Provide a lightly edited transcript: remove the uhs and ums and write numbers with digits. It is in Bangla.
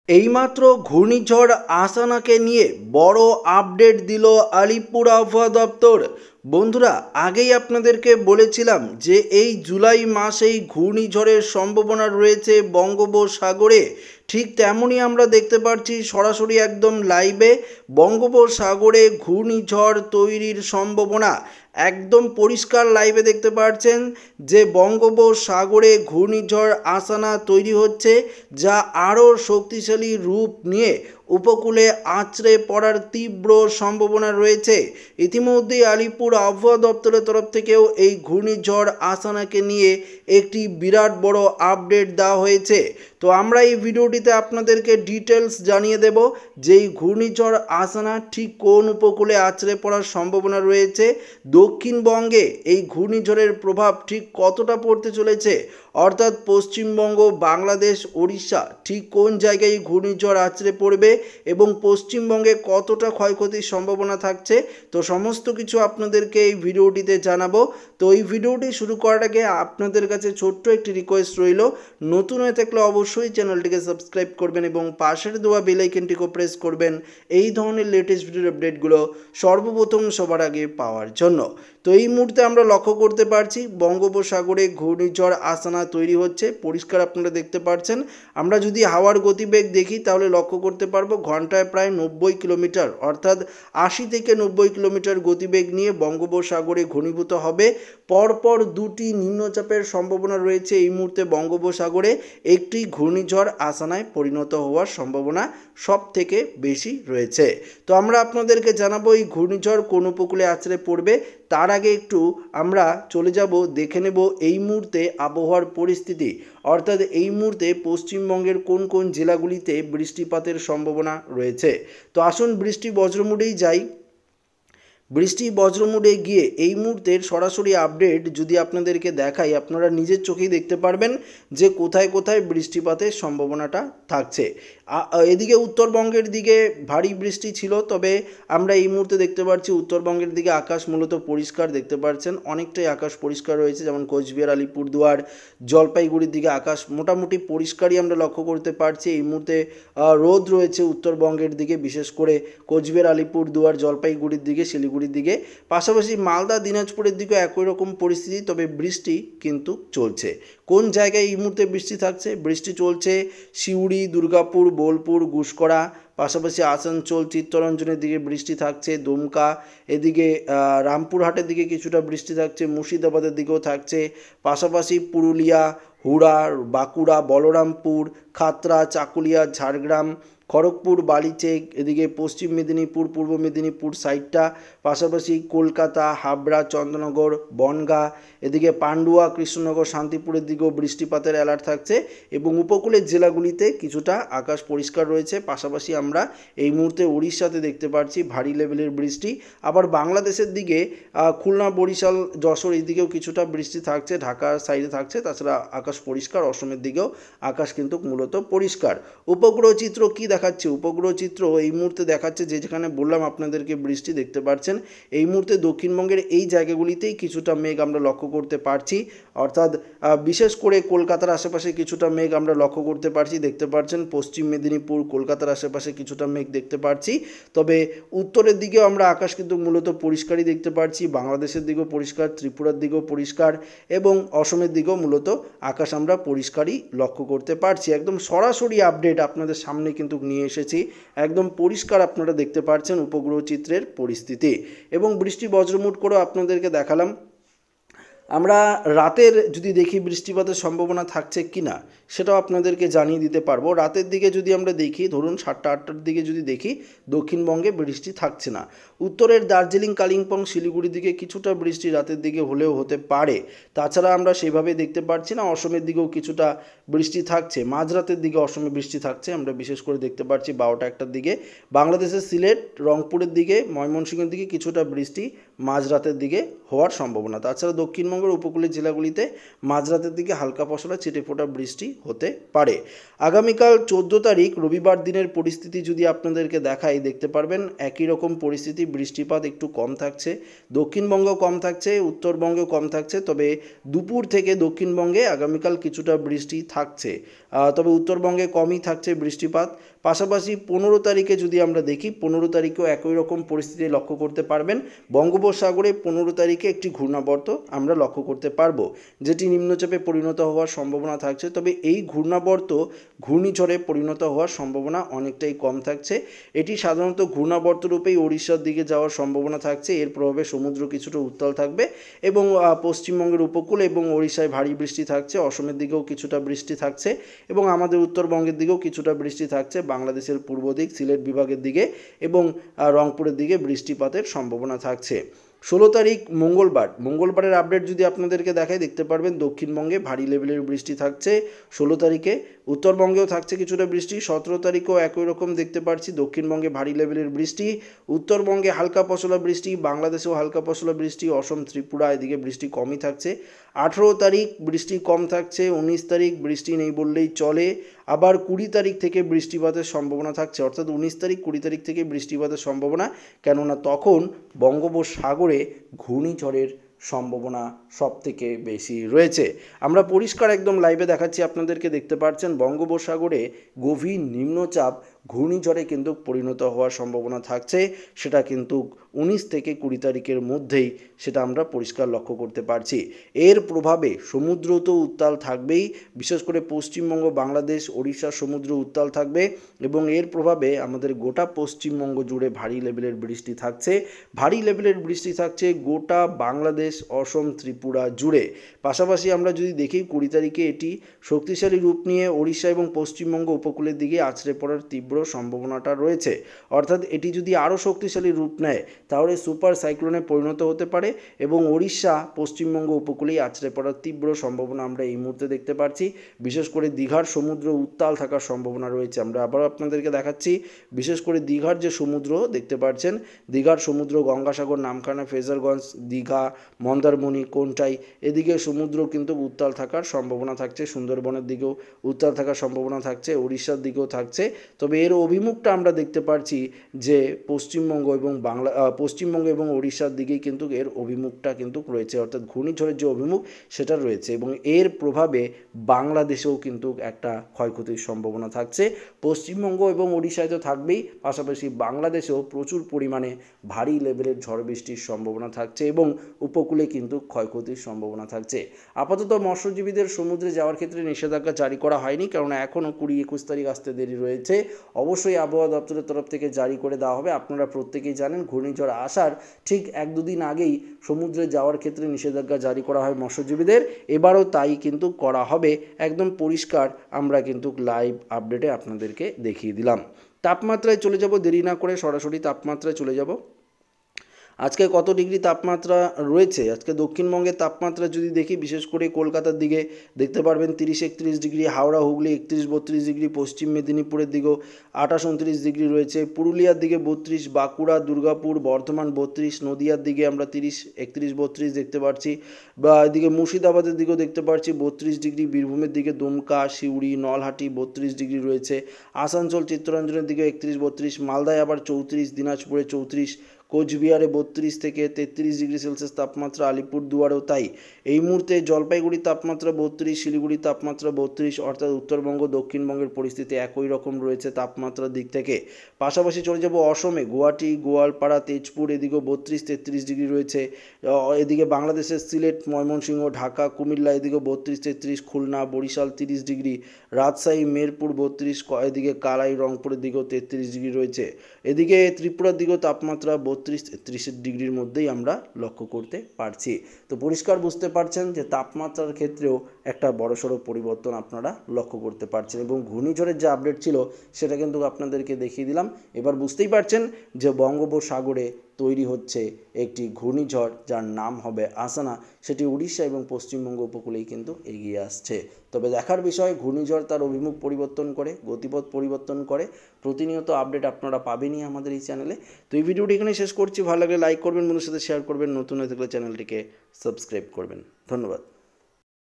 এইমাত্র ঘূর্ণিঝড় আসানাকে নিয়ে বড় আপডেট দিল আলিপুর আবহাওয়া দপ্তর। বন্ধুরা, আগেই আপনাদেরকে বলেছিলাম যে এই জুলাই মাসেই ঘূর্ণিঝড়ের সম্ভাবনা রয়েছে বঙ্গোপসাগরে। ঠিক তেমনই আমরা দেখতে পাচ্ছি সরাসরি একদম লাইভে বঙ্গোপসাগরে ঘূর্ণিঝড় তৈরির সম্ভাবনা একদম পরিষ্কার লাইভে দেখতে পাচ্ছেন যে বঙ্গোপসাগরে ঘূর্ণিঝড় আসানা তৈরি হচ্ছে, যা আরও শক্তিশালী রূপ নিয়ে উপকূলে আছড়ে পড়ার তীব্র সম্ভাবনা রয়েছে। ইতিমধ্যেই আলিপুর আবহাওয়া দপ্তরের তরফ থেকেও এই ঘূর্ণিঝড় আসানাকে নিয়ে একটি বিরাট বড় আপডেট দেওয়া হয়েছে। তো আমরা এই ভিডিওটিতে আপনাদেরকে ডিটেলস জানিয়ে দেব যে এই ঘূর্ণিঝড় আসানা ঠিক কোন উপকূলে আছড়ে পড়ার সম্ভাবনা রয়েছে, দক্ষিণবঙ্গে এই ঘূর্ণিঝড়ের প্রভাব ঠিক কতটা পড়তে চলেছে, অর্থাৎ পশ্চিমবঙ্গ, বাংলাদেশ, ওড়িশা ঠিক কোন জায়গায় এই ঘূর্ণিঝড় আছড়ে পড়বে এবং পশ্চিমবঙ্গে কতটা ক্ষয়ক্ষতির সম্ভাবনা থাকছে। তো সমস্ত কিছু আপনাদেরকে এই ভিডিওটিতে জানাবো। তো এই ভিডিওটি শুরু করার আগে আপনাদের কাছে ছোট্ট একটি রিকোয়েস্ট রইল, নতুন হয়ে থাকলে অবশ্যই চ্যানেলটিকে সাবস্ক্রাইব করবেন এবং পাশের দেওয়া বেল আইকনটিকেও প্রেস করবেন এই ধরনের লেটেস্ট ভিডিওর আপডেটগুলো সর্বপ্রথম সবার আগে পাওয়ার জন্য। তো এই মুহূর্তে আমরা লক্ষ্য করতে পারছি বঙ্গোপসাগরে ঘূর্ণিঝড় আসানা তৈরি হচ্ছে, পরিষ্কার আপনারা দেখতে পাচ্ছেন। আমরা যদি হাওয়ার গতিবেগ দেখি তাহলে লক্ষ্য করতে পারবো ঘন্টায় প্রায় 90 কিলোমিটার, অর্থাৎ 80 থেকে 90 কিলোমিটার গতিবেগ নিয়ে বঙ্গোপসাগরে ঘনীভূত হবে। পরপর দুটি নিম্নচাপের সম্ভাবনা রয়েছে এই মুহূর্তে বঙ্গোপসাগরে, একটি ঘূর্ণিঝড় আসানায় পরিণত হওয়ার সম্ভাবনা সব থেকে বেশি রয়েছে। তো আমরা আপনাদেরকে জানাবো এই ঘূর্ণিঝড় কোন উপকূলে আছড়ে পড়বে। তার আগে একটু আমরা চলে যাব, দেখে নেব এই মুহূর্তে আবহাওয়ার পরিস্থিতি, অর্থাৎ এই মুহূর্তে পশ্চিমবঙ্গের কোন কোন জেলাগুলিতে বৃষ্টিপাতের সম্ভাবনা রয়েছে। তো আসুন বৃষ্টি বজ্রমুডেই যাই। বৃষ্টি বজ্রমুডে গিয়ে এই মুহূর্তের সরাসরি আপডেট যদি আপনাদেরকে দেখাই, আপনারা নিজের চোখেই দেখতে পারবেন যে কোথায় কোথায় বৃষ্টিপাতের সম্ভাবনাটা থাকছে। এদিকে উত্তরবঙ্গের দিকে ভারী বৃষ্টি ছিল, তবে আমরা এই মুহূর্তে দেখতে পাচ্ছি উত্তরবঙ্গের দিকে আকাশ মূলত পরিষ্কার, দেখতে পাচ্ছেন অনেকটাই আকাশ পরিষ্কার রয়েছে। যেমন কোচবিহার, আলিপুরদুয়ার, জলপাইগুড়ির দিকে আকাশ মোটামুটি পরিষ্কারই আমরা লক্ষ্য করতে পারছি। এই মুহূর্তে রোদ রয়েছে উত্তরবঙ্গের দিকে, বিশেষ করে কোচবিহার, আলিপুরদুয়ার, জলপাইগুড়ির দিকে, শিলিগুড়ির দিকে। পাশাপাশি মালদা, দিনাজপুরের দিকে একই রকম পরিস্থিতি, তবে বৃষ্টি কিন্তু চলছে। কোন জায়গায় এই মুহূর্তে বৃষ্টি থাকছে? বৃষ্টি চলছে সিউড়ি, দুর্গাপুর, বোলপুর, গুসকরা, পাশাপাশি আসানসোল, চিত্তরঞ্জনের দিকে বৃষ্টি থাকছে, দুমকা, এদিকে রামপুরহাটের দিকে কিছুটা বৃষ্টি থাকছে, মুর্শিদাবাদের দিকেও থাকছে, পাশাপাশি পুরুলিয়া, হুড়া, বাঁকুড়া, বলরামপুর, খাতড়া, চাকুলিয়া, ঝাড়গ্রাম, খড়গপুর, বালিচেক, এদিকে পশ্চিম মেদিনীপুর, পূর্ব মেদিনীপুর সাইডটা, পাশাপাশি কলকাতা, হাবড়া, চন্দ্রনগর, বনগাঁ, এদিকে পান্ডুয়া, কৃষ্ণনগর, শান্তিপুরের দিকেও বৃষ্টিপাতের অ্যালার্ট থাকছে এবং উপকূলের জেলাগুলিতে কিছুটা আকাশ পরিষ্কার রয়েছে। পাশাপাশি আমরা এই মুহূর্তে উড়িষ্যাতে দেখতে পাচ্ছি ভারী লেভেলের বৃষ্টি। আবার বাংলাদেশের দিকে খুলনা, বরিশাল, যশোর এই দিকেও কিছুটা বৃষ্টি থাকছে, ঢাকার সাইডে থাকছে। তাছাড়া আকাশ পরিষ্কার, অসমের দিকেও আকাশ কিন্তু মূলত পরিষ্কার। উপগ্রহ চিত্র কী দেখাচ্ছে? উপগ্রহ চিত্র এই মুহূর্তে দেখাচ্ছে যে যেখানে বললাম আপনাদেরকে বৃষ্টি দেখতে পাচ্ছেন, এই মুহূর্তে দক্ষিণবঙ্গের এই জায়গাগুলিতেই কিছুটা মেঘ আমরা লক্ষ্য করতে পারছি, অর্থাৎ বিশেষ করে কলকাতার আশেপাশে কিছুটা মেঘ আমরা লক্ষ্য করতে পারছি, দেখতে পাচ্ছেন পশ্চিম মেদিনীপুর, কলকাতার আশেপাশে কিছুটা মেঘ দেখতে পাচ্ছি। তবে উত্তরের দিকেও আমরা আকাশ কিন্তু মূলত পরিষ্কারই দেখতে পাচ্ছি, বাংলাদেশের দিকেও পরিষ্কার, ত্রিপুরার দিকেও পরিষ্কার এবং অসমের দিকেও মূলত আকাশ আমরা পরিষ্কারই লক্ষ্য করতে পারছি। একদম সরাসরি আপডেট আপনাদের সামনে কিন্তু নিয়ে এসেছি, একদম পরিষ্কার আপনারা দেখতে পাচ্ছেন উপগ্রহ চিত্রের পরিস্থিতি এবং বৃষ্টি বজ্রমুট করেও আপনাদেরকে দেখালাম। আমরা রাতের যদি দেখি বৃষ্টিপাতের সম্ভাবনা থাকছে কি না সেটাও আপনাদেরকে জানিয়ে দিতে পারবো। রাতের দিকে যদি আমরা দেখি, ধরুন 7টা 8টার দিকে যদি দেখি, দক্ষিণবঙ্গে বৃষ্টি থাকছে না। উত্তরের দার্জিলিং, কালিম্পং, শিলিগুড়ির দিকে কিছুটা বৃষ্টি রাতের দিকে হলেও হতে পারে। তাছাড়া আমরা সেভাবে দেখতে পাচ্ছি না। অসমের দিকেও কিছুটা বৃষ্টি থাকছে, মাঝরাতের দিকে অসমে বৃষ্টি থাকছে, আমরা বিশেষ করে দেখতে পাচ্ছি 12টা 1টার দিকে। বাংলাদেশের সিলেট, রংপুরের দিকে, ময়মনসিংহের দিকে কিছুটা বৃষ্টি মাঝরাতের দিকে হওয়ার সম্ভাবনা। তাছাড়া দক্ষিণবঙ্গের উপকূলের জেলাগুলিতে মাঝরাতের দিকে হালকা পশলা ছিটেফোঁটা বৃষ্টি হতে পারে। আগামীকাল 14 তারিখ রবিবার দিনের পরিস্থিতি যদি আপনাদেরকে দেখাই, দেখতে পারবেন একই রকম পরিস্থিতি, বৃষ্টিপাত একটু কম থাকছে, দক্ষিণবঙ্গেও কম থাকছে, উত্তরবঙ্গেও কম থাকছে। তবে দুপুর থেকে দক্ষিণবঙ্গে আগামীকাল কিছুটা বৃষ্টি থাকছে। তবে উত্তরবঙ্গে কমই থাকছে বৃষ্টিপাত। পাশাপাশি 15 তারিখে যদি আমরা দেখি, 15 তারিখেও একই রকম পরিস্থিতি লক্ষ্য করতে পারবেন। বঙ্গোপসাগরে 15 তারিখে একটি ঘূর্ণাবর্ত আমরা লক্ষ্য করতে পারবো, যেটি নিম্নচাপে পরিণত হওয়ার সম্ভাবনা থাকছে। তবে এই ঘূর্ণাবর্ত ঘূর্ণিঝড়ে পরিণত হওয়ার সম্ভাবনা অনেকটাই কম থাকছে। এটি সাধারণত ঘূর্ণাবর্ত রূপেই ওড়িশার দিকে যাওয়ার সম্ভাবনা থাকছে। এর প্রভাবে সমুদ্র কিছুটা উত্তাল থাকবে এবং পশ্চিমবঙ্গের উপকূল এবং ওড়িশায় ভারী বৃষ্টি থাকছে, অসমের দিকেও কিছুটা বৃষ্টি থাকছে এবং আমাদের উত্তরবঙ্গের দিকেও কিছুটা বৃষ্টি থাকছে। বাংলাদেশের পূর্ব দিক, সিলেট বিভাগের দিকে এবং রংপুরের দিকে বৃষ্টিপাতের সম্ভাবনা থাকছে। 16 তারিখ মঙ্গলবারের আপডেট যদি আপনাদেরকে দেখায়, দেখতে পারবেন দক্ষিণবঙ্গে ভারী লেভেলের বৃষ্টি থাকছে 16 তারিখে। উত্তরবঙ্গেও থাকছে কিছুটা বৃষ্টি। 17 তারিখেও একই রকম দেখতে পাচ্ছি, দক্ষিণবঙ্গে ভারী লেভেলের বৃষ্টি, উত্তরবঙ্গে হালকা পশলা বৃষ্টি, বাংলাদেশেও হালকা পশলা বৃষ্টি, অসম ত্রিপুরা এদিকে বৃষ্টি কমই থাকছে। 18 তারিখ বৃষ্টি কম থাকছে। 19 তারিখ বৃষ্টি নেই বললেই চলে। আবার 20 তারিখ থেকে বৃষ্টিপাতের সম্ভাবনা থাকছে, অর্থাৎ 19 তারিখ 20 তারিখ থেকে বৃষ্টিপাতের সম্ভাবনা, কেননা তখন বঙ্গোপসাগরে ঘূর্ণিঝড়ের সম্ভাবনা সবথেকে বেশি রয়েছে। আমরা পরিষ্কার একদম লাইভে দেখাচ্ছি আপনাদেরকে, দেখতে পাচ্ছেন বঙ্গোপসাগরে গভীর নিম্নচাপ ঘূর্ণিঝড়ে কিন্তু পরিণত হওয়ার সম্ভাবনা থাকছে। সেটা কিন্তু 19 থেকে 20 তারিখের মধ্যেই সেটা আমরা পরিষ্কার লক্ষ্য করতে পারছি। এর প্রভাবে সমুদ্র তো উত্তাল থাকবেই, বিশেষ করে পশ্চিমবঙ্গ, বাংলাদেশ, ওড়িশার সমুদ্র উত্তাল থাকবে এবং এর প্রভাবে আমাদের গোটা পশ্চিমবঙ্গ জুড়ে ভারী লেভেলের বৃষ্টি থাকছে। ভারী লেভেলের বৃষ্টি থাকছে গোটা বাংলাদেশ, অসম, ত্রিপুরা জুড়ে। পাশাপাশি আমরা যদি দেখি 20 তারিখে এটি শক্তিশালী রূপ নিয়ে ওড়িশা এবং পশ্চিমবঙ্গ উপকূলের দিকে আছড়ে পড়ার তীব্র সম্ভাবনাটা রয়েছে। অর্থাৎ এটি যদি আরও শক্তিশালী রূপ নেয় তাহলে সুপার সাইক্লোনে পরিণত হতে পারে এবং ওড়িশা, পশ্চিমবঙ্গ উপকূলেই আছড়ে পড়ার তীব্র সম্ভাবনা আমরা এই মুহূর্তে দেখতে পাচ্ছি। বিশেষ করে দীঘার সমুদ্র উত্তাল থাকার সম্ভাবনা রয়েছে। আমরা আবারও আপনাদেরকে দেখাচ্ছি, বিশেষ করে দীঘার যে সমুদ্র দেখতে পাচ্ছেন, দীঘার সমুদ্র গঙ্গাসাগর, নামখানা, ফ্রেজারগঞ্জ, দীঘা, মন্দারমণি, কোন্টাই এদিকে সমুদ্র কিন্তু উত্তাল থাকার সম্ভাবনা থাকছে। সুন্দরবনের দিকেও উত্তাল থাকার সম্ভাবনা থাকছে, উড়িষ্যার দিকেও থাকছে। তবে এর অভিমুখটা আমরা দেখতে পাচ্ছি যে পশ্চিমবঙ্গ এবং ওড়িশার দিকেই কিন্তু এর অভিমুখটা কিন্তু রয়েছে, অর্থাৎ ঘূর্ণিঝড়ের যে অভিমুখ সেটা রয়েছে এবং এর প্রভাবে বাংলাদেশেও কিন্তু একটা ক্ষয়ক্ষতির সম্ভাবনা থাকছে। পশ্চিমবঙ্গ এবং ওড়িশায় তো থাকবেই, পাশাপাশি বাংলাদেশেও প্রচুর পরিমাণে ভারী লেভেলের ঝড় বৃষ্টির সম্ভাবনা থাকছে এবং উপকূলে কিন্তু ক্ষয়ক্ষতির সম্ভাবনা থাকছে। আপাতত মৎস্যজীবীদের সমুদ্রে যাওয়ার ক্ষেত্রে নিষেধাজ্ঞা জারি করা হয়নি, কারণ এখনও 20-21 তারিখ আসতে দেরি রয়েছে। অবশ্যই আবহাওয়া দপ্তরের তরফ থেকে জারি করে দেওয়া হবে। আপনারা প্রত্যেকেই জানেন ঘূর্ণিঝড় আসার ঠিক 1-2 দিন আগেই সমুদ্রে যাওয়ার ক্ষেত্রে নিষেধাজ্ঞা জারি করা হয় মৎস্যজীবীদের। এবারও তাই কিন্তু করা হবে, একদম পরিষ্কার আমরা কিন্তু লাইভ আপডেটে আপনাদেরকে দেখিয়ে দিলাম। তাপমাত্রায় চলে যাব, দেরি না করে সরাসরি তাপমাত্রায় চলে যাব। আজকে কত ডিগ্রি তাপমাত্রা রয়েছে? আজকে দক্ষিণবঙ্গের তাপমাত্রা যদি দেখি, বিশেষ করে কলকাতার দিকে দেখতে পারবেন 30-31 ডিগ্রি, হাওড়া হুগলি 31-32 ডিগ্রি, পশ্চিম মেদিনীপুরের দিকেও 28-29 ডিগ্রি রয়েছে, পুরুলিয়ার দিকে 32, বাঁকুড়া, দুর্গাপুর, বর্ধমান 32, নদিয়ার দিকে আমরা 30-31-32 দেখতে পাচ্ছি, বা এদিকে মুর্শিদাবাদের দিকেও দেখতে পাচ্ছি 32 ডিগ্রি, বীরভূমের দিকে দুমকা, সিউড়ি, নলহাটি 32 ডিগ্রি রয়েছে, আসানসোল, চিত্তরঞ্জনের দিকে 31-32, মালদায় আবার 34, দিনাজপুরে 34, কোচবিহারে 32 থেকে 33 ডিগ্রি সেলসিয়াস তাপমাত্রা, আলিপুরদুয়ারেও তাই। এই মুহূর্তে জলপাইগুড়ির তাপমাত্রা 32, শিলিগুড়ির তাপমাত্রা 32, অর্থাৎ উত্তরবঙ্গ দক্ষিণবঙ্গের পরিস্থিতি একই রকম রয়েছে তাপমাত্রার দিক থেকে। পাশাপাশি চলে যাব অসমে, গুয়াহাটি, গোয়ালপাড়া, তেজপুর এদিকেও 32-33 ডিগ্রি রয়েছে। এদিকে বাংলাদেশের সিলেট, ময়মনসিংহ, ঢাকা, কুমিল্লা এদিকেও 32-33, খুলনা, বরিশাল 30 ডিগ্রি, রাজশাহী, মেরপুর 32, এদিকে কালাই, রংপুরের দিকেও 33 ডিগ্রি রয়েছে। এদিকে ত্রিপুরার দিকেও তাপমাত্রা 32-33 ডিগ্রির মধ্যেই আমরা লক্ষ্য করতে পারছি। তো পরিষ্কার বুঝতে পারছেন যে তাপমাত্রার ক্ষেত্রেও একটা বড়সড় পরিবর্তন আপনারা লক্ষ্য করতে পারছেন এবং ঘূর্ণিঝড়ের যে আপডেট ছিল সেটা কিন্তু আপনাদেরকে দেখিয়ে দিলাম। এবার বুঝতেই পারছেন যে বঙ্গোপসাগরে তৈরি হচ্ছে একটি ঘূর্ণিঝড় যার নাম হবে আসানা, সেটি উড়িষ্যা এবং পশ্চিমবঙ্গ উপকূলেই কিন্তু এগিয়ে আসছে। তবে দেখার বিষয়, ঘূর্ণিঝড় তার অভিমুখ পরিবর্তন করে, গতিপথ পরিবর্তন করে, প্রতিনিয়ত আপডেট আপনারা পাবেনই আমাদের এই চ্যানেলে। তো এই ভিডিওটি এখানে শেষ করছি। ভালো লাগলে লাইক করবেন, বন্ধুদের সাথে শেয়ার করবেন, নতুন হয়ে থাকলে চ্যানেলটিকে সাবস্ক্রাইব করবেন। ধন্যবাদ।